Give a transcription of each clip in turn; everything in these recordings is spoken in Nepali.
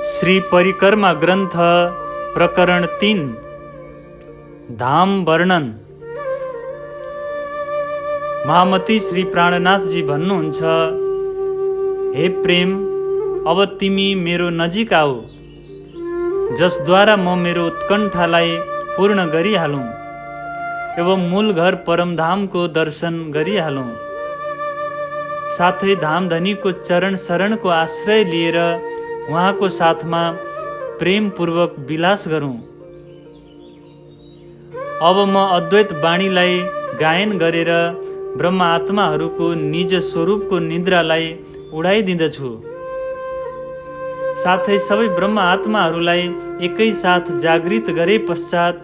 श्री परिक्रमा ग्रन्थ प्रकरण 3 धाम वर्णन। महामती श्री प्राणनाथ जी भन्नुहुन्छ, हे प्रेम, अब तिमी मेरो नजिक आऊ, जसद्वारा म मेरो उत्कण्ठालाई पूर्ण गरिहालौँ एवं मूल घर परमधामको दर्शन गरिहालौँ। साथै धामधनीको चरण शरणको आश्रय लिएर उहाँको साथमा प्रेमपूर्वक विलास गरौँ। अब म अद्वैत वाणीलाई गायन गरेर ब्रह्म आत्माहरूको निज स्वरूपको निद्रालाई उडाइदिँदछु। साथै सबै ब्रह्म आत्माहरूलाई एकैसाथ जागृत गरे पश्चात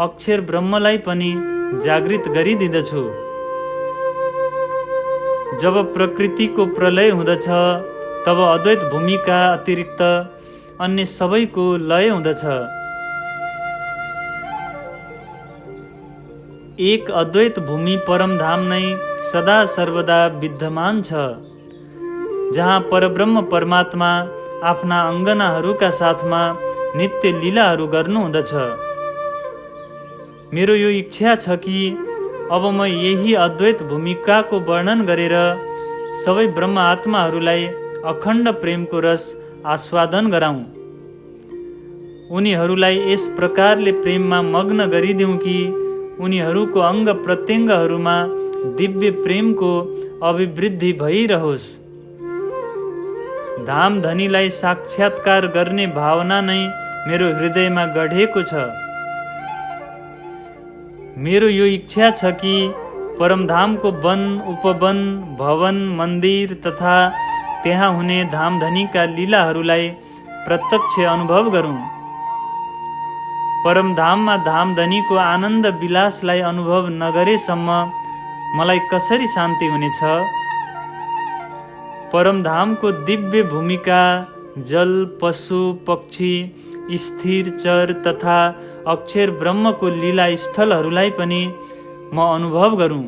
अक्षर ब्रह्मलाई पनि जागृत गरिदिँदछु। जब प्रकृतिको प्रलय हुँदछ तब अद्वैत भूमिका अतिरिक्त अन्य सबैको लय हुँदछ। एक अद्वैत भूमि परमधाम नै सदा सर्वदा विद्यमान छ, जहाँ परब्रह्म परमात्मा आफ्ना अङ्गनाहरूका साथमा नित्य लीलाहरू गर्नुहुँदछ। मेरो यो इच्छा छ कि अब म यही अद्वैत भूमिकाको वर्णन गरेर सबै ब्रह्म आत्माहरूलाई अखण्ड प्रेमको रस आस्वादन गराउँ। उनीहरूलाई यस प्रकारले प्रेममा मग्न गरिदिउँ कि उनीहरूको अङ्ग प्रत्यङ्गहरूमा दिव्य प्रेमको अभिवृद्धि भइरहोस्। धामधनीलाई साक्षात्कार गर्ने भावना नै मेरो हृदयमा गढेको छ। मेरो यो इच्छा छ कि परमधामको वन, उपवन, भवन, मन्दिर तथा त्यहाँ हुने धामधनीका लीलाहरूलाई प्रत्यक्ष अनुभव गरौँ। परमधाममा धामधनीको आनन्द विलासलाई अनुभव नगरेसम्म मलाई कसरी शान्ति हुनेछ? परमधामको दिव्य भूमिका जल, पशु, पक्षी, स्थिर चर तथा अक्षर ब्रह्मको लीला स्थलहरूलाई पनि म अनुभव गरौँ।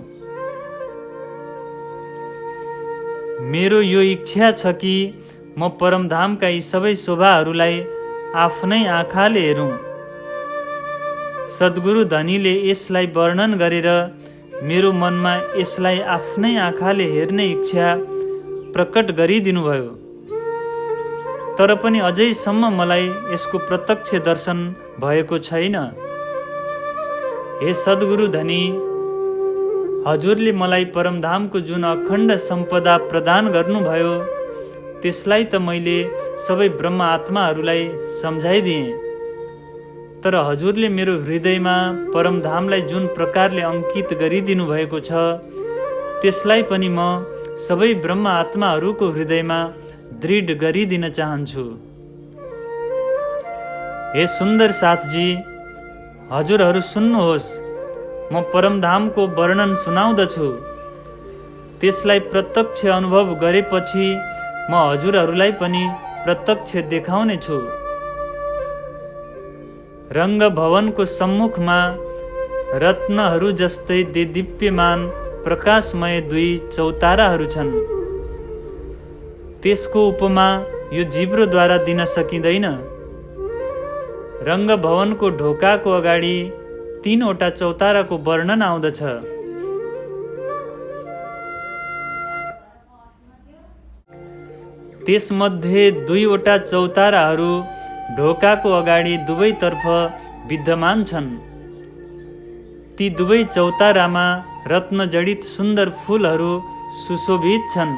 मेरो यो इच्छा छ कि म परमधामका यी सबै शोभाहरूलाई आफ्नै आँखाले हेरौँ। सद्गुरु धनीले यसलाई वर्णन गरेर मेरो मनमा यसलाई आफ्नै आँखाले हेर्ने इच्छा प्रकट गरिदिनुभयो। तर पनि अझैसम्म मलाई यसको प्रत्यक्ष दर्शन भएको छैन। हे सद्गुरु धनी, हजुरले मलाई परमधामको जुन अखण्ड सम्पदा प्रदान गर्नुभयो त्यसलाई त मैले सबै ब्रह्म आत्माहरूलाई सम्झाइदिएँ। तर हजुरले मेरो हृदयमा परमधामलाई जुन प्रकारले अङ्कित गरिदिनु भएको छ त्यसलाई पनि म सबै ब्रह्म आत्माहरूको हृदयमा दृढ गरिदिन चाहन्छु। हे सुन्दर साथजी, हजुरहरू सुन्नुहोस्, म परमधामको वर्णन सुनाउँदछु। त्यसलाई प्रत्यक्ष अनुभव गरेपछि म हजुरहरूलाई पनि प्रत्यक्ष देखाउने छु। रङ्ग भवनको सम्मुखमा रत्नहरू जस्तै देदीप्यमान प्रकाशमय दुई चौताराहरू छन्। त्यसको उपमा यो जिब्रोद्वारा दिन सकिँदैन। रङ्ग भवनको ढोकाको अगाडि 3वटा चौताराको वर्णन आउँदछ। त्यसमध्ये 2वटा चौताराहरू ढोकाको अगाडि दुवैतर्फ विद्यमान छन्। ती दुवै चौतारामा रत्नजडित सुन्दर फुलहरू सुशोभित छन्।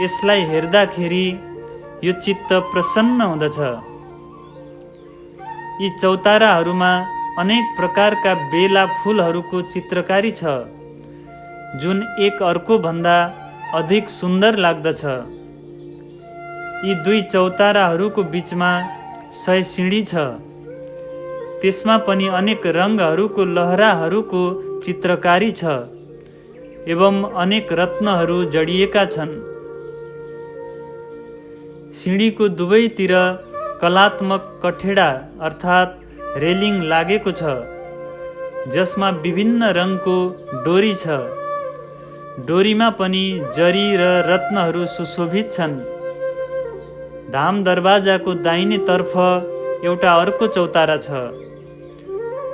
यसलाई हेर्दाखेरि यो चित्त प्रसन्न हुँदछ। यी चौताराहरूमा अनेक प्रकारका बेला फुलहरूको चित्रकारी छ, जुन एक अर्को भन्दा अधिक सुन्दर लाग्दछ। यी दुई चौताराहरूको बीचमा 100 सिँढी छ। त्यसमा पनि अनेक रङहरूको लहराहरूको चित्रकारी छ एवं अनेक रत्नहरू जडिएका छन्। सिँढीको दुवैतिर कलात्मक कठेडा अर्थात् रेलिङ लागेको छ, जसमा विभिन्न रङको डोरी छ। डोरीमा पनि जरी र रत्नहरू सुशोभित छन्। धाम दरवाजाको दाहिने तर्फ एउटा अर्को चौतारा छ।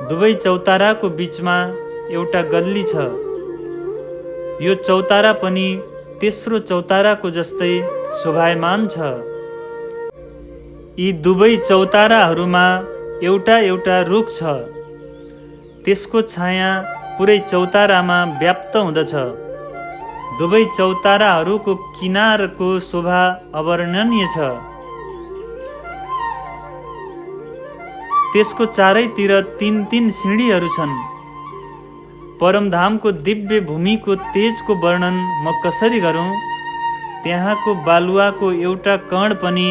दुवै चौताराको बीचमा एउटा गल्ली छ। यो चौतारा पनि तेस्रो चौताराको जस्तै शोभायमान छ। यी दुवै चौताराहरूमा एउटा एउटा रुख छ। त्यसको छाया पुरै चौतारामा व्याप्त हुँदछ। दुवै चौताराहरूको किनारको शोभा अवर्णनीय छ। त्यसको चारैतिर 3-3 सिँढीहरू छन्। परमधामको दिव्य भूमिको तेजको वर्णन म कसरी गरौँ? त्यहाँको बालुवाको एउटा कण पनि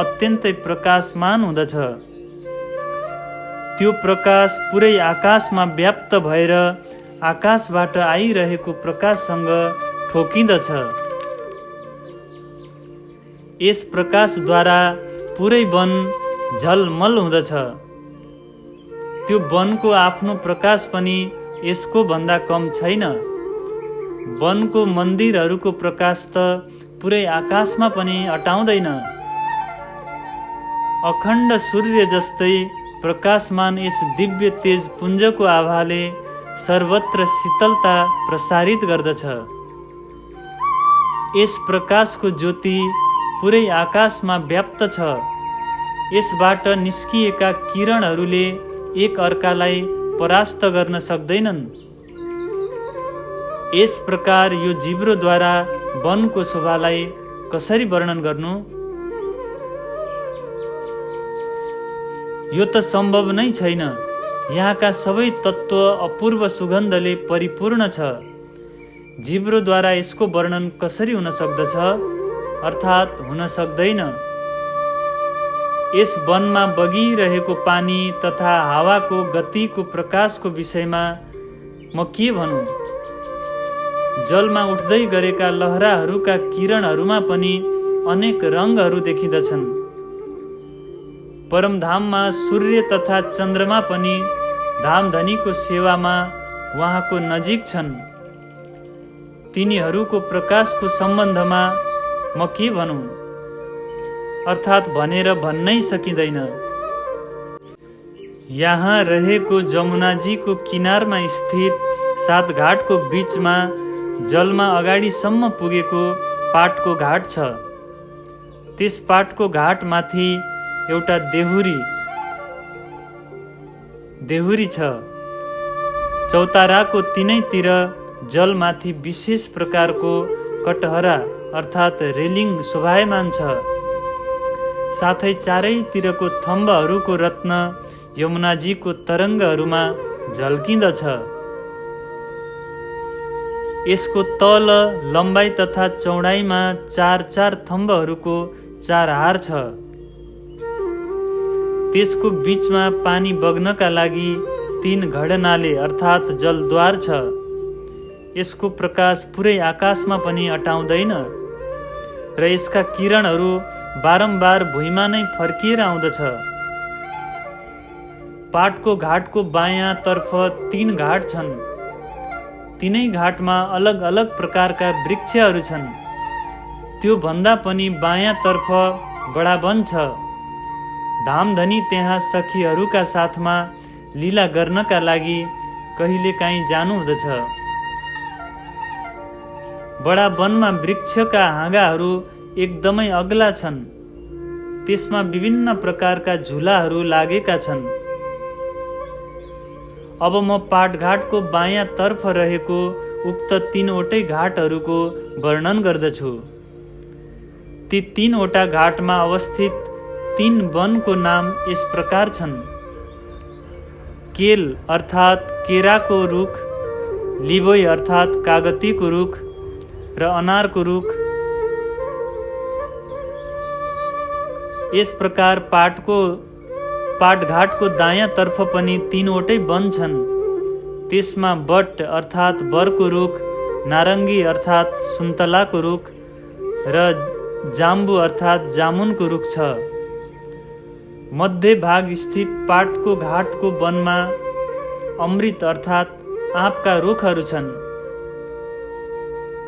अत्यन्तै प्रकाशमान हुँदछ। त्यो प्रकाश पुरै आकाशमा व्याप्त भएर आकाशबाट आइरहेको प्रकाशसँग ठोकिँदछ। यस प्रकाशद्वारा पुरै वन झलमल हुँदछ। त्यो वनको आफ्नो प्रकाश पनि यसको भन्दा कम छैन। वनको मन्दिरहरूको प्रकाश त पुरै आकाशमा पनि अटाउँदैन। अखण्ड सूर्य जस्तै प्रकाशमान यस दिव्य तेज पुञ्जको आभाले सर्वत्र शीतलता प्रसारित गर्दछ। यस प्रकाशको ज्योति पुरै आकाशमा व्याप्त छ। यसबाट निस्किएका किरणहरूले एक अर्कालाई परास्त गर्न सक्दैनन्। यस प्रकार यो जिब्रोद्वारा वनको शोभालाई कसरी वर्णन गर्नु? यो त सम्भव नै छैन। यहाँका सबै तत्त्व अपूर्व सुगन्धले परिपूर्ण छ। जिब्रोद्वारा यसको वर्णन कसरी हुन सक्दछ? अर्थात् हुन सक्दैन। यस वनमा बगिरहेको पानी तथा हावाको गतिको प्रकाशको विषयमा म के भनौँ? जलमा उठ्दै गरेका लहराहरूका किरणहरूमा पनि अनेक रङहरू देखिँदछन्। परमधाममा सूर्य तथा चन्द्रमा पनि धामधनीको सेवामा उहाँको नजिक छन्। तिनीहरूको प्रकाशको सम्बन्धमा म के भनौँ? अर्थात् भनेर भन्नै सकिँदैन। यहाँ रहेको जमुनाजीको किनारमा स्थित 7 घाटको बीचमा जलमा अगाडिसम्म पुगेको पाटको घाट छ। त्यस पाटको घाटमाथि एउटा देहुरी छ। चौताराको तिनैतिर जलमाथि विशेष प्रकारको कटहरा अर्थात् रेलिङ शोभायमान छ। साथै चारैतिरको थम्बहरूको रत्न यमुनाजीको तरङ्गहरूमा झल्किँदछ। यसको तल लम्बाइ तथा चौडाइमा 4-4 थम्बहरूको 4 हार छ। त्यसको बीचमा पानी बग्नका लागि 3 घडनाले अर्थात् जलद्वार छ। यसको प्रकाश पुरै आकाशमा पनि अटाउँदैन र यसका किरणहरू बारम्बार भुइँमा नै फर्किएर आउँदछ। पाटको घाटको बायाँ तर्फ 3 घाट छन्। तिनै घाटमा अलग अलग प्रकारका वृक्षहरू छन्। त्यो भन्दा पनि बायाँ तर्फ बडा वन छ। धामधनी त्यहाँ सखीहरूका साथमा लीला गर्नका लागि कहिलेकाहीँ जानुहुँदछ। बडा वनमा वृक्षका हाँगाहरू एकदमै अग्ला छन्। त्यसमा विभिन्न प्रकारका झुलाहरू लागेका छन्। अब म पाटघाटको बायाँ तर्फ रहेको उक्त 3वटै घाटहरूको वर्णन गर्दछु। ती 3वटा घाटमा अवस्थित 3 वनको नाम यस प्रकार छन्। केल अर्थात् केराको रुख, लिबोई अर्थात् कागतीको रुख र अनारको रुख। यस प्रकार पाटघाटको दायाँ तर्फ पनि 3वटै वन छन्। त्यसमा बट अर्थात् बरको रुख, नारङ्गी अर्थात् सुन्तलाको रुख र जाम्बु अर्थात् जामुनको रुख छ। मध्य भाग स्थित पाटको घाटको वनमा अमृत अर्थात् आँपका रुखहरू छन्।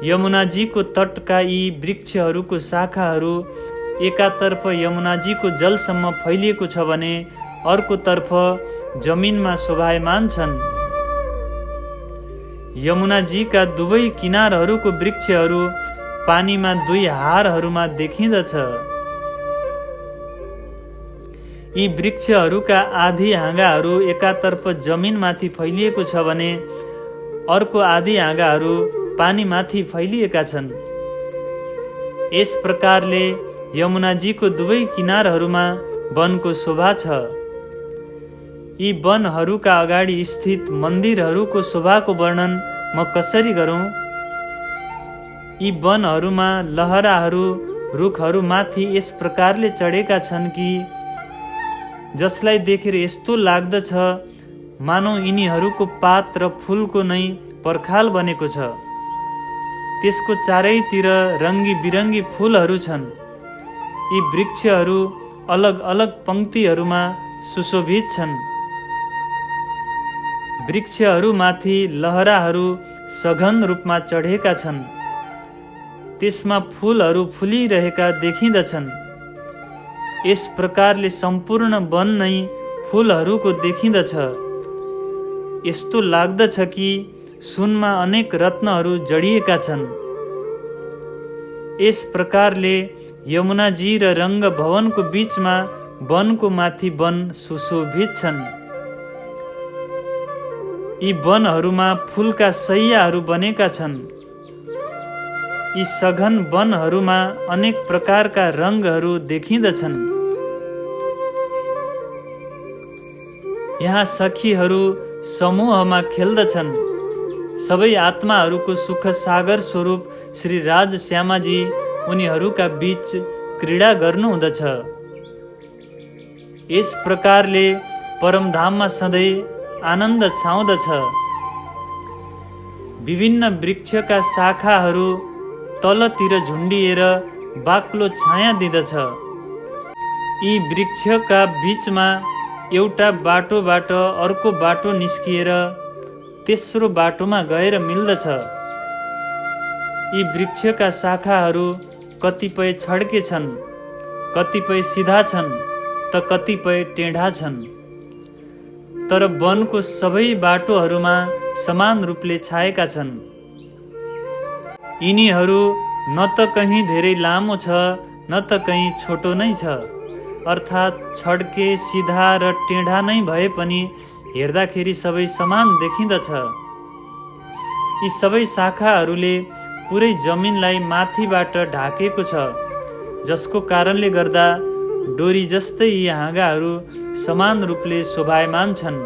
यमुनाजीको तटका यी वृक्षहरूको शाखाहरू एकातर्फ यमुनाजीको जलसम्म फैलिएको छ भने अर्कोतर्फ जमिनमा शोभायमान छन्। यमुनाजीका दुवै किनारहरूको वृक्षहरू पानीमा दुई हारहरूमा देखिँदछ। यी वृक्षहरूका आधी हाँगाहरू एकातर्फ जमिनमाथि फैलिएको छ भने अर्को आधी हाँगाहरू पानीमाथि फैलिएका छन्। यस प्रकारले यमुनाजीको दुवै किनारहरूमा वनको शोभा छ। यी वनहरूका अगाडि स्थित मन्दिरहरूको शोभाको वर्णन म कसरी गरौँ? यी वनहरूमा लहराहरू रुखहरूमाथि यस प्रकारले चढेका छन् कि जसलाई देखेर यस्तो लाग्दछ मानौ यिनीहरूको पात र फुलको नै पर्खाल बनेको छ। त्यसको चारैतिर रङ्गी बिरङ्गी फुलहरू छन्। यी वृक्षहरू अलग अलग पङ्क्तिहरूमा सुशोभित छन्। वृक्षहरूमाथि लहराहरू सघन रूपमा चढेका छन्। त्यसमा फुलहरू फुलिरहेका देखिँदछन्। यस प्रकारले सम्पूर्ण वन नै फुलहरूको देखिँदछ। यस्तो लाग्दछ कि सुनमा अनेक रत्नहरू जडिएका छन्। यस प्रकारले यमुनाजी र रङ्ग भवनको बीचमा वनको माथि वन सुशोभित छन्। यी वनहरूमा फुलका सैयाहरू बनेका छन्। यी सघन वनहरूमा अनेक प्रकारका रङ्गहरू देखिँदछन्। यहाँ सखीहरू समूहमा खेल्दछन्। सबै आत्माहरूको सुख सागर स्वरूप श्री राजश्यामाजी उनीहरूका बीच क्रीडा गर्नुहुँदछ। यस प्रकारले परमधाममा सधैँ आनन्द छाउँदछ। विभिन्न वृक्षका शाखाहरू तलतिर झुन्डिएर बाक्लो छाया दिँदछ। यी वृक्षका बीचमा एउटा बाटोबाट अर्को बाटो निस्किएर तेस्रो बाटोमा गएर मिल्दछ। यी वृक्षका शाखाहरू कतिपय छड्के छन्, कतिपय सिधा छन् त कतिपय टेढा छन्। तर वनको सबै बाटोहरूमा समान रूपले छाएका छन्। यिनीहरू न त कहीँ धेरै लामो छ न त कहीँ छोटो नै छ, अर्थात् छड्के सिधा र टेढा नै भए पनि हेर्दाखेरि सबै समान देखिँदछ। यी सबै शाखाहरूले पुरै जमिनलाई माथिबाट ढाकेको छ, जसको कारणले गर्दा डोरी जस्तै यी हाँगाहरू समान रूपले शोभायमान छन्।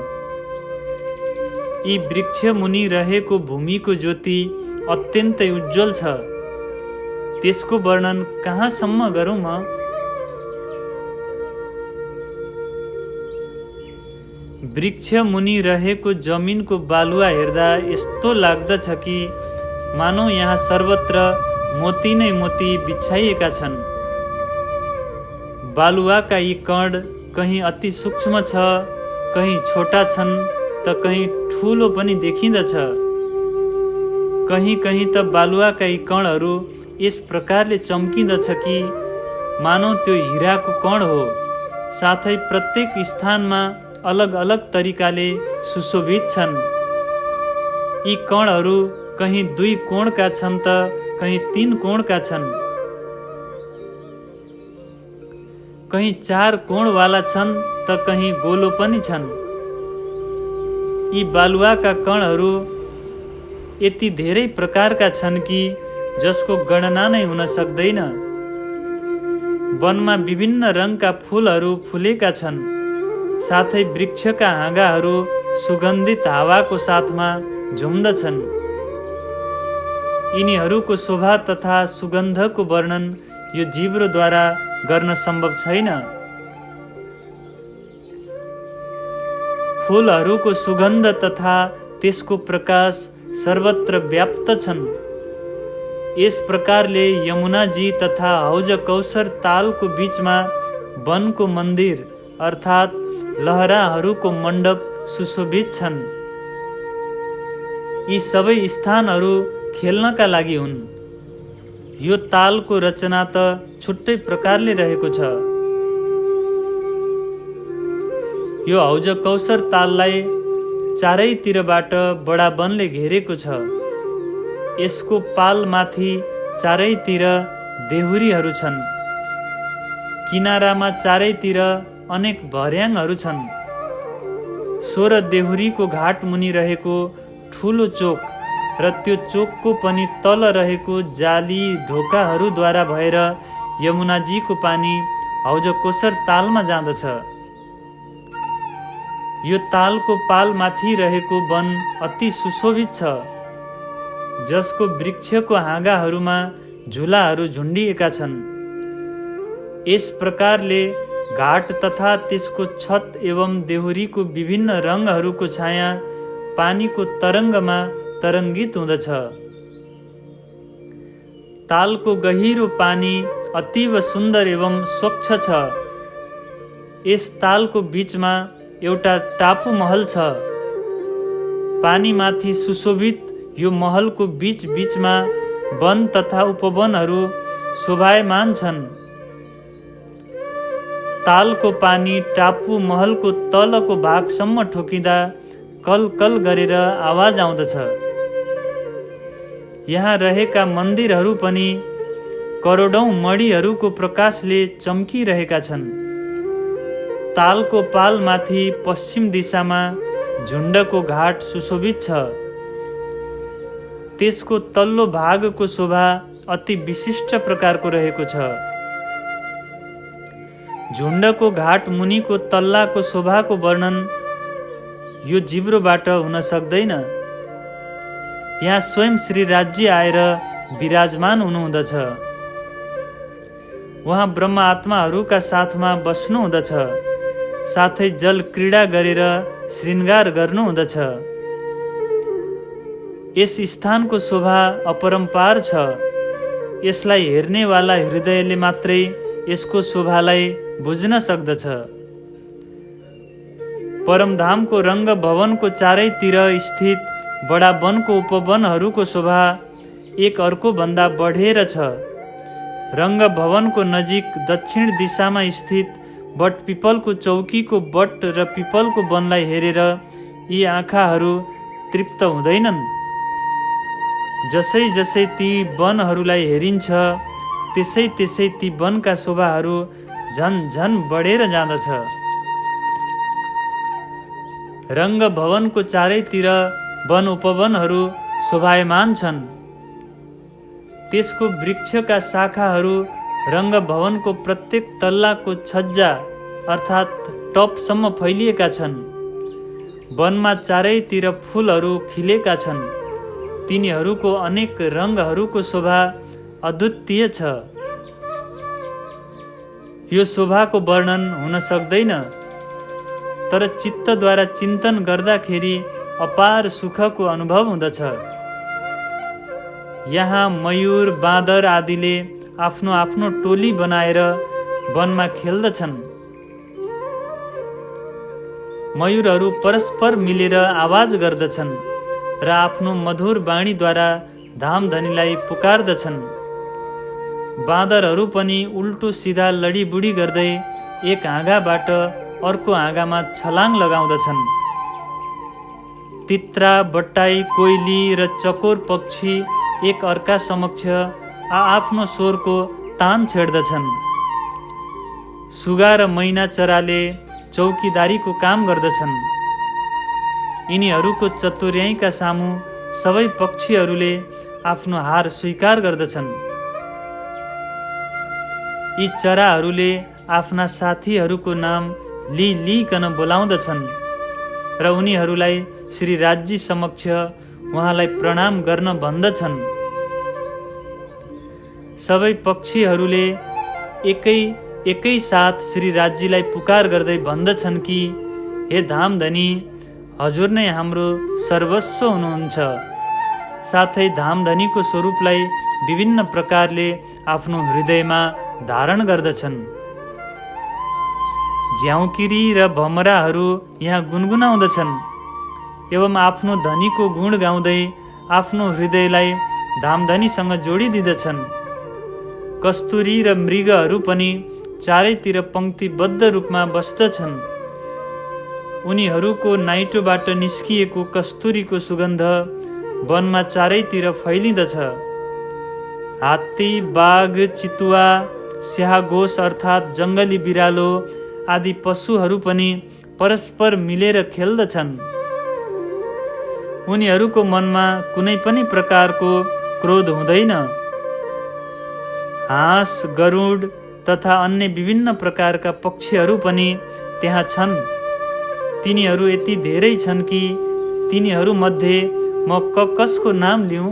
यी वृक्ष मुनि रहेको भूमिको ज्योति अत्यन्तै उज्जवल छ। त्यसको वर्णन कहाँसम्म गरौँ म? वृक्ष मुनि रहेको जमिनको बालुवा हेर्दा यस्तो लाग्दछ कि मानौ यहाँ सर्वत्र मोती नै मोती बिछाइएका छन्। बालुवाका यी कण कहीँ अति सूक्ष्म छ, कहीँ छोटा छन् त कहीँ ठुलो पनि देखिँदछ। कहीँ कहीँ त बालुवाका यी कणहरू यस प्रकारले चम्किँदछ कि मानौ त्यो हिराको कण हो। साथै प्रत्येक स्थानमा अलग अलग तरिकाले सुशोभित छन्। यी कणहरू कहीँ 2 कोणका छन् त कहीँ 3 कोणका छन्, कहीँ 4 कोणवाला छन् त कहीँ गोलो पनि छन्। यी बालुवाका कणहरू यति धेरै प्रकारका छन् कि जसको गणना नै हुन सक्दैन। वनमा विभिन्न रङका फुलहरू फुलेका छन्। साथै वृक्षका हाँगाहरू सुगन्धित हावाको साथमा झुम्दछन्। यिनीहरूको शोभा तथा सुगन्धको वर्णन यो जिब्रोद्वारा गर्न सम्भव छैन। फुलहरूको सुगन्ध तथा त्यसको प्रकाश सर्वत्र व्याप्त छन्। यस प्रकारले यमुनाजी तथा हौज कौशर तालको बीचमा वनको मन्दिर अर्थात् लहराहरूको मण्डप सुशोभित छन्। यी सबै स्थानहरू खेल्नका लागि हुन्। यो तालको रचना त छुट्टै प्रकारले रहेको छ। यो हौज कौशर ताललाई चारैतिरबाट बडा वनले घेरेको छ। यसको पालमाथि चारैतिर देहुरीहरू छन्। किनारामा चारैतिर अनेक भर्याङहरू छन्। 16 देहुरीको घाट मुनि रहेको ठुलो चोक र त्यो चोकको पनि तल रहेको जाली ढोकाहरूद्वारा भएर यमुनाजीको पानी हौज कोसर तालमा जाँदछ। यो तालको पालमाथि रहेको वन अति सुशोभित छ, जसको वृक्षको हाँगाहरूमा झुलाहरू झुन्डिएका छन्। यस प्रकारले घाट तथा त्यसको छत एवं देहुरीको विभिन्न रङहरूको छाया पानीको तरङ्गमा तरङ्गित हुँदछ। तालको गहिरो पानी अतीव सुन्दर एवं स्वच्छ छ। यस तालको बीचमा एउटा टापु महल छ। पानीमाथि सुशोभित यो महलको बीच बीचमा वन तथा उपवनहरू शोभायमान छन्। तालको पानी टापु महलको तलको भागसम्म ठोकिँदा कल कल गरेर आवाज आउँदछ। यहाँ रहेका मन्दिरहरू पनि करोडौं मणिहरूको प्रकाशले चम्किरहेका छन्। तालको पालमाथि पश्चिम दिशामा झुण्डको घाट सुशोभित छ। त्यसको तल्लो भागको शोभा अति विशिष्ट प्रकारको रहेको छ। झुण्डको घाट मुनिको तल्लाको शोभाको वर्णन यो जिब्रोबाट हुन सक्दैन। यहाँ स्वयं श्री राज्य आएर विराजमान हुनुहुँदछ। उहाँ ब्रह्म आत्माहरूका साथमा बस्नुहुँदछ, साथै जल क्रीडा गरेर श्रृङ्गार गर्नुहुँदछ। यस स्थानको शोभा अपरम्पार छ। यसलाई हेर्नेवाला हृदयले मात्रै यसको शोभालाई बुझ्न सक्दछ। परमधामको रङ्ग भवनको चारैतिर स्थित बडा वनको उपवनहरूको शोभा एक अर्को भन्दा बढेर छ। रङ्ग भवनको नजिक दक्षिण दिशामा स्थित बट पिपलको चौकीको बट र पिपलको वनलाई हेरेर यी आँखाहरू तृप्त हुँदैनन्। जसै जसै ती वनहरूलाई हेरिन्छ, त्यसै त्यसै ती वनका शोभाहरू झन झन बढेर जाँदछ। रङ्ग भवनको चारैतिर वन उपवनहरू शोभायमान छन्। त्यसको वृक्षका शाखाहरू रङ्ग भवनको प्रत्येक तल्लाको छज्जा अर्थात् टपसम्म फैलिएका छन्। वनमा चारैतिर फुलहरू खिलेका छन्। तिनीहरूको अनेक रङ्गहरूको शोभा अद्वितीय छ। यो शोभाको वर्णन हुन सक्दैन, तर चित्तद्वारा चिन्तन गर्दाखेरि अपार सुखको अनुभव हुँदछ। यहाँ मयूर, बाँदर आदिले आफ्नो आफ्नो टोली बनाएर वनमा खेल्दछन्। मयूरहरू परस्पर मिलेर आवाज गर्दछन् र आफ्नो मधुर वाणीद्वारा धामधनीलाई पुकार्दछन्। बाँदरहरू पनि उल्टो सिधा लडीबुडी गर्दै एक हाँगाबाट अर्को हाँगामा छलाङ लगाउँदछन्। तित्रा, बट्टाई, कोइली र चकोर पक्षी एक अर्का समक्ष आफ्नो स्वरको तान छेड्दछन्। सुगा र मैना चराले चौकीदारीको काम गर्दछन्। यिनीहरूको चतुर्याइका सामु सबै पक्षीहरूले आफ्नो हार स्वीकार गर्दछन्। यी चराहरूले आफ्ना साथीहरूको नाम लिकन बोलाउँदछन् र उनीहरूलाई श्री राज्य समक्ष उहाँलाई प्रणाम गर्न भन्दछन्। सबै पक्षीहरूले एकै साथ श्री राज्यलाई पुकार गर्दै भन्दछन् कि हे धामधनी, हजुर नै हाम्रो सर्वस्व हुनुहुन्छ। साथै धामधनीको स्वरूपलाई विभिन्न प्रकारले आफ्नो हृदयमा धारण गर्दछन्। झ्याउकिरी र भमराहरू यहाँ गुनगुनाउँदछन् एवं आफ्नो धनीको गुण गाउँदै आफ्नो हृदयलाई धामधनीसँग जोडिदिँदछन्। कस्तुरी र मृगहरू पनि चारैतिर पंक्तिबद्ध रूपमा बस्दछन्। उनीहरूको नाइटोबाट निस्किएको कस्तुरीको सुगन्ध वनमा चारैतिर फैलिँदछ। हात्ती, बाघ, चितुवा, स्याहागोस अर्थात् जङ्गली बिरालो आदि पशुहरू पनि परस्पर मिलेर खेल्दछन्। उनीहरूको मनमा कुनै पनि प्रकारको क्रोध हुँदैन। हाँस, गरुड तथा अन्य विभिन्न प्रकारका पक्षीहरू पनि त्यहाँ छन्। तिनीहरू यति धेरै छन् कि तिनीहरूमध्ये म कसको नाम लिऊँ?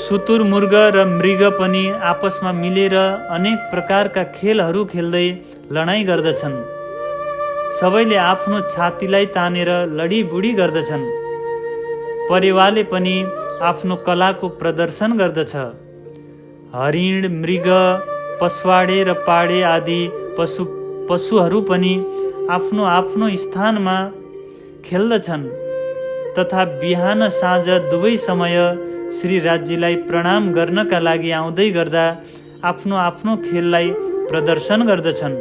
शुतुरमुर्ग र मृग पनि आपसमा मिलेर अनेक प्रकारका खेलहरू खेल्दै लडाइँ गर्दछन्। सबैले आफ्नो छातीलाई तानेर लडीबुडी गर्दछन्। परेवाले पनि आफ्नो कलाको प्रदर्शन गर्दछ। हरिण, मृग, पसवाडे र पाडे आदि पशुहरू पनि आफ्नो आफ्नो स्थानमा खेल्दछन् तथा बिहान साँझ दुवै समय श्री राज्यलाई प्रणाम गर्नका लागि आउँदै गर्दा आफ्नो आफ्नो खेललाई प्रदर्शन गर्दछन्।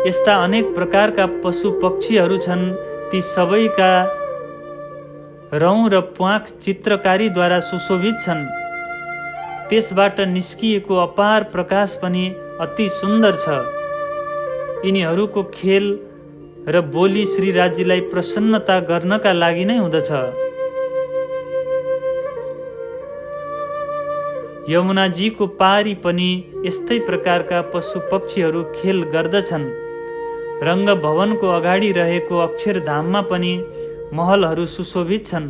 यस्ता अनेक प्रकारका पशु पक्षीहरू छन्। ती सबैका रौँ र प्वाँख चित्रकारीद्वारा सुशोभित छन्। त्यसबाट निस्किएको अपार प्रकाश पनि अति सुन्दर छ। यिनीहरूको खेल र बोली श्री राज्यलाई प्रसन्नता गर्नका लागि नै हुँदछ। यमुनाजीको पारी पनि यस्तै प्रकारका पशु पक्षीहरू खेल गर्दछन्। रङ्ग भवनको अगाडि रहेको अक्षरधाममा पनि महलहरू सुशोभित छन्।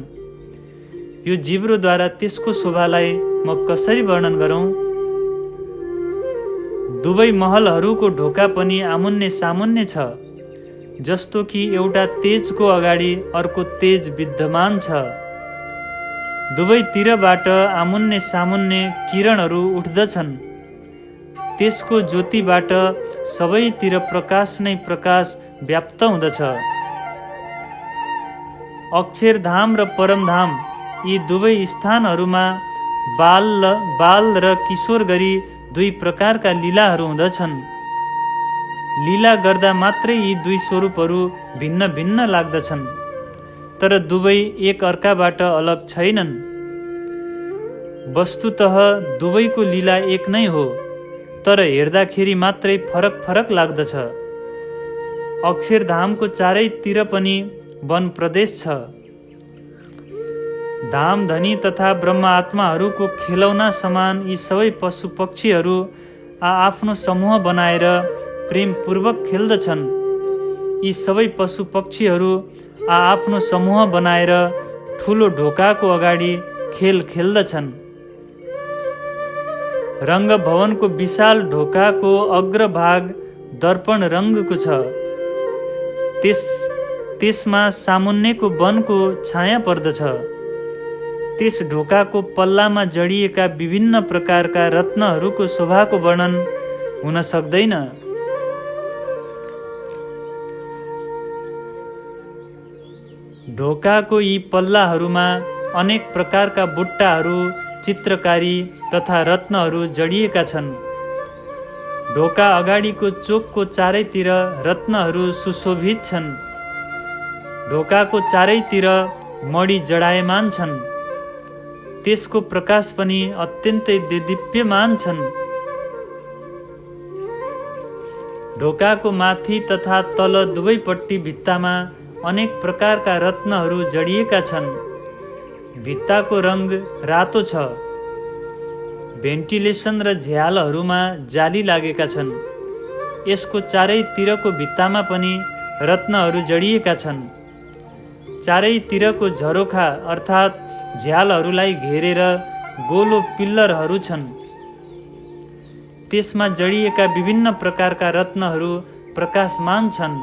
यो जिब्रोद्वारा त्यसको शोभालाई म कसरी वर्णन गरौँ? दुवै महलहरूको ढोका पनि आमुन्ने सामुन्ने छ, जस्तो कि एउटा तेजको अगाडि अर्को तेज विद्यमान छ। दुवैतिरबाट आमुन्ने सामुन्ने किरणहरू उठ्दछन्। त्यसको ज्योतिबाट सबैतिर प्रकाश नै प्रकाश व्याप्त हुँदछ। अक्षरधाम र परमधाम यी दुवै स्थानहरूमा बाल र किशोर गरी दुई प्रकारका लीलाहरू हुँदछन्। लीला गर्दा मात्रै यी दुई स्वरूपहरू भिन्न भिन्न लाग्दछन्, तर दुवै एक अर्काबाट अलग छैनन्। वस्तुतः दुवैको लीला एक नै हो, तर हेर्दाखेरि मात्रै फरक फरक लाग्दछ। अक्षरधामको चारैतिर पनि वन प्रदेश छ। धाम, धनी तथा ब्रह्म आत्माहरूको खेलौना समान यी सबै पशु पक्षीहरू आफ्नो समूह बनाएर प्रेमपूर्वक खेल्दछन्। यी सबै पशु पक्षीहरू आफ्नो समूह बनाएर ठुलो ढोकाको अगाडि खेल खेल्दछन्। रङ्ग भवनको विशाल ढोकाको अग्रभाग दर्पण रङ्गको छ। त्यसमा सामुन्नेको वनको छाया पर्दछ। त्यस ढोकाको पल्लामा जडिएका विभिन्न प्रकारका रत्नहरूको शोभाको वर्णन हुन सक्दैन। ढोकाको यी पल्लाहरूमा अनेक प्रकारका बुट्टाहरू, चित्रकारी तथा रत्नहरू जडिएका छन्। ढोका अगाडिको चोकको चारैतिर रत्नहरू सुशोभित छन्। ढोकाको चारैतिर मणि जडायमान छन्। त्यसको प्रकाश पनि अत्यन्तै देदीप्यमान छन्। ढोकाको माथि तथा तल दुवैपट्टि भित्तामा अनेक प्रकारका रत्नहरू जडिएका छन्। भित्ताको रङ रातो छ। भेन्टिलेसन र झ्यालहरूमा जाली लागेका छन्। यसको चारैतिरको भित्तामा पनि रत्नहरू जडिएका छन्। चारैतिरको झरोखा अर्थात् झ्यालहरूलाई घेरेर गोलो पिल्लरहरू छन्। त्यसमा जडिएका विभिन्न प्रकारका रत्नहरू प्रकाशमान छन्।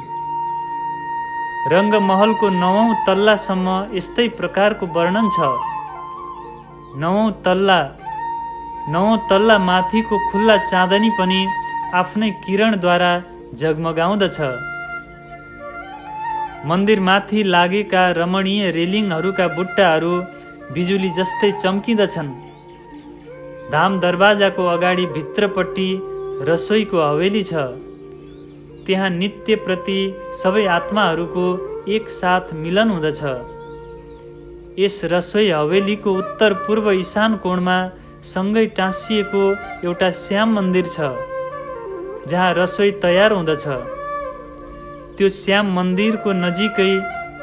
रङ्गमहलको 9औं तल्लासम्म यस्तै प्रकारको वर्णन छ। 9औं तल्ला माथिको खुल्ला चाँदनी पनि आफ्नै किरणद्वारा जगमगाउँदछ। मन्दिरमाथि लागेका रमणीय रेलिङहरूका बुट्टाहरू बिजुली जस्तै चम्किँदछन्। धाम दरवाजाको अगाडि भित्रपट्टि रसोईको हवेली छ। त्यहाँ नित्य प्रति सबै आत्माहरूको एकसाथ मिलन हुँदछ। यस रसोई हवेलीको उत्तर पूर्व ईशान कोणमा सँगै टाँसिएको एउटा श्याम मन्दिर छ, जहाँ रसोई तयार हुँदछ। त्यो श्याम मन्दिरको नजिकै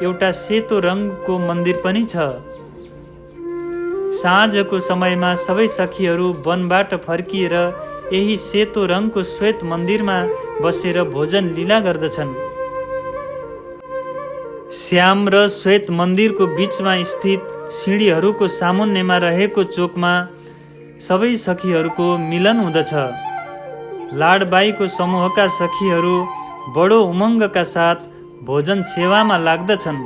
एउटा सेतो रङको मन्दिर पनि छ। साँझको समयमा सबै सखीहरू वनबाट फर्किएर यही सेतो रङको श्वेत मन्दिरमा बसेर भोजन लीला गर्दछन्। श्याम र श्वेत मन्दिरको बीचमा स्थित सिँढीहरूको सामुन्नेमा रहेको चोकमा सबै सखीहरूको मिलन हुँदछ। लाडबाईको समूहका सखीहरू बडो उमङ्गका साथ भोजन सेवामा लाग्दछन्।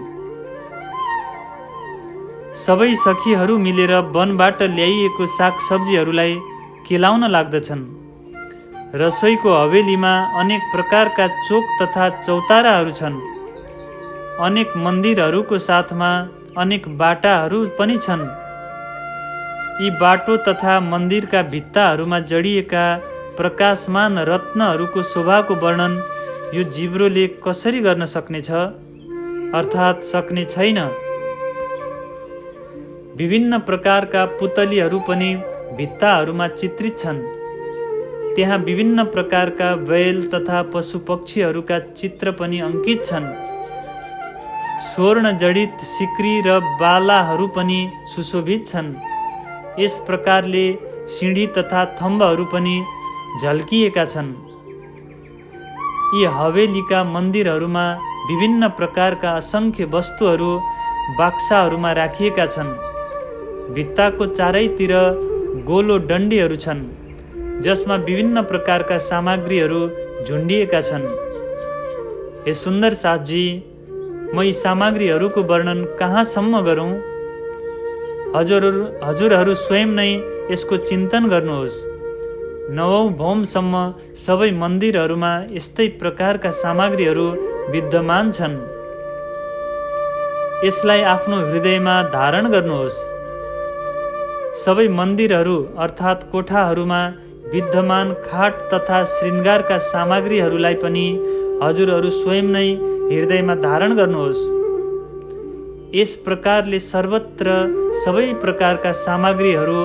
सबै सखीहरू मिलेर वनबाट ल्याइएको सागसब्जीहरूलाई केलाउन लाग्दछन्। रसोईको हवेलीमा अनेक प्रकारका चोक तथा चौताराहरू छन्। अनेक मन्दिरहरूको साथमा अनेक बाटाहरू पनि छन्। यी बाटो तथा मन्दिरका भित्ताहरूमा जडिएका प्रकाशमान रत्नहरूको शोभाको वर्णन यो जिब्रोले कसरी गर्न सक्नेछ, अर्थात् सक्ने छैन। विभिन्न प्रकारका पुतलीहरू पनि भित्ताहरूमा चित्रित छन्। त्यहाँ विभिन्न प्रकारका बैल तथा पशुपक्षीहरूका चित्र पनि अंकित छन्। स्वर्ण जडित सिक्री र बालाहरू पनि सुशोभित छन्। यस प्रकारले सिँढी तथा थम्बहरू पनि झल्किएका छन्। यी हवेलीका मन्दिरहरूमा विभिन्न प्रकारका असंख्य वस्तुहरू बाक्साहरूमा राखिएका छन्। भित्ताको चारैतिर गोलो डन्डीहरू छन्, जसमा विभिन्न प्रकारका सामग्रीहरू झुन्डिएका छन्। हे सुन्दर साथजी, म यी सामग्रीहरूको वर्णन कहाँसम्म गरौँ? हजुरहरू स्वयं नै यसको चिन्तन गर्नुहोस्। 9औं भौमसम्म सबै मन्दिरहरूमा यस्तै प्रकारका सामग्रीहरू विद्यमान छन्। यसलाई आफ्नो हृदयमा धारण गर्नुहोस्। सबै मन्दिरहरू अर्थात् कोठाहरूमा विद्यमान खाट तथा श्रृङ्गारका सामग्रीहरूलाई पनि हजुरहरू स्वयं नै हृदयमा धारण गर्नुहोस्। यस प्रकारले सर्वत्र सबै प्रकारका सामग्रीहरू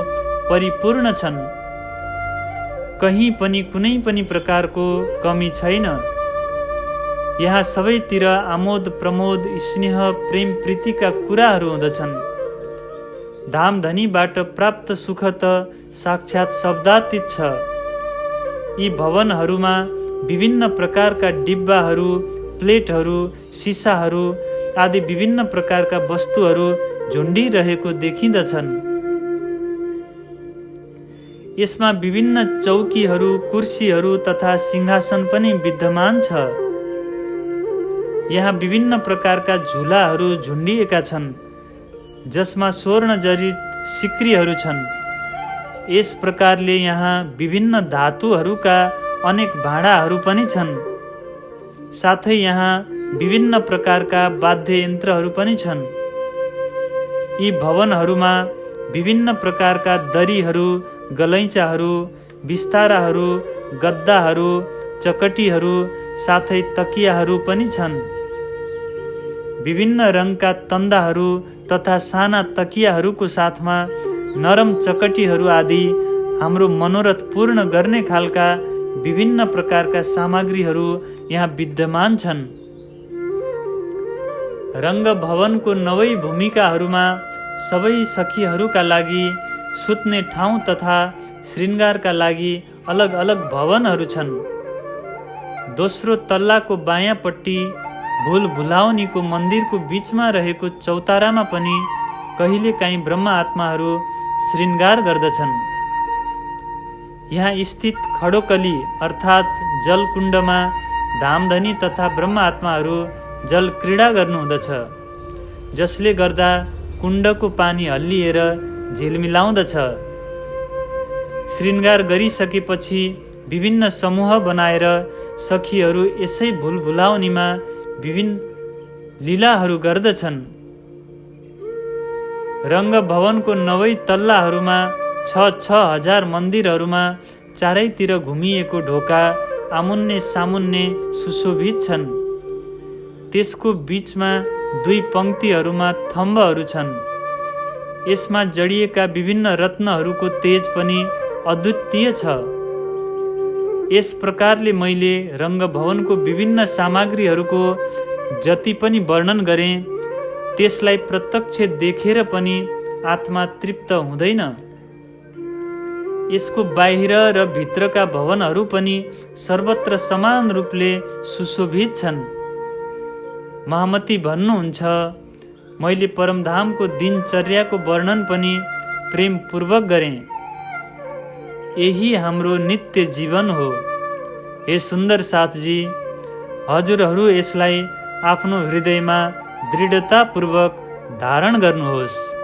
परिपूर्ण छन्। कहीँ पनि कुनै पनि प्रकारको कमी छैन। यहाँ सबैतिर आमोद प्रमोद स्नेह प्रेम प्रीतिका कुराहरू हुँदछन्। धामधनीबाट प्राप्त सुख त साक्षात् शब्दातीत छ। यी भवनहरूमा विभिन्न प्रकारका डिब्बाहरू, प्लेटहरू, सिसाहरू आदि विभिन्न प्रकारका वस्तुहरू झुन्डिरहेको देखिँदछन्। यसमा विभिन्न चौकीहरू, कुर्सीहरू तथा सिंहासन पनि विद्यमान छ। यहाँ विभिन्न प्रकारका झुलाहरू झुन्डिएका छन्, जसमा स्वर्ण जडित सिक्रीहरू छन्। यस प्रकारले यहाँ विभिन्न धातुहरूका अनेक भाँडाहरू पनि छन्। साथै यहाँ विभिन्न प्रकारका वाद्य यन्त्रहरू पनि छन्। यी भवनहरूमा विभिन्न प्रकारका दरीहरू, गलैँचाहरू, बिस्ताराहरू, गद्दाहरू, चकटीहरू साथै तकियाहरू पनि छन्। विभिन्न रङका तन्दाहरू तथा साना तकियाहरूको साथमा नरम चकटीहरू आदि हाम्रो मनोरथ पूर्ण गर्ने खालका विभिन्न प्रकारका सामग्रीहरू यहाँ विद्यमान छन्। रङ्गभवनको 9 भूमिकाहरूमा सबै सखीहरूका लागि सुत्ने ठाउँ तथा श्रृङ्गारका लागि अलग अलग भवनहरू छन्। दोस्रो तल्लाको बायाँपट्टि भुलभुलाउनीको मन्दिरको बीचमा रहेको चौतारामा पनि कहिलेकाहीँ ब्रह्म आत्माहरू श्रृङ्गार गर्दछन्। यहाँ स्थित खडोकली अर्थात् जलकुण्डमा धामधनी तथा ब्रह्म आत्माहरू जल क्रीडा गर्नुहुँदछ, जसले गर्दा कुण्डको पानी हल्लिएर झिलमिलाउँदछ। श्रृङ्गार गरिसकेपछि विभिन्न समूह बनाएर सखीहरू यसै भुलभुलाउनीमा विभिन्न लीलाहरू गर्दछन्। रङ्गभवनको 9 तल्लाहरूमा 6,000 मन्दिरहरूमा चारैतिर घुमिएको ढोका आमुन्ने सामुन्ने सुशोभित छन्। त्यसको बीचमा 2 पङ्क्तिहरूमा थम्बहरू छन्। यसमा जडिएका विभिन्न रत्नहरूको तेज पनि अद्वितीय छ। यस प्रकारले मैले रङ्गभवनको विभिन्न सामग्रीहरूको जति पनि वर्णन गरेँ, त्यसलाई प्रत्यक्ष देखेर पनि आत्मा तृप्त हुँदैन। यसको बाहिर र भित्रका भवनहरू पनि सर्वत्र समान रूपले सुशोभित छन्। महामती भन्नुहुन्छ, मैले परमधामको दिनचर्याको वर्णन पनि प्रेमपूर्वक गरेँ। यही हाम्रो नित्य जीवन हो। हे सुन्दर साथजी, हजुरहरू यसलाई आफ्नो हृदयमा दृढतापूर्वक धारण गर्नुहोस्।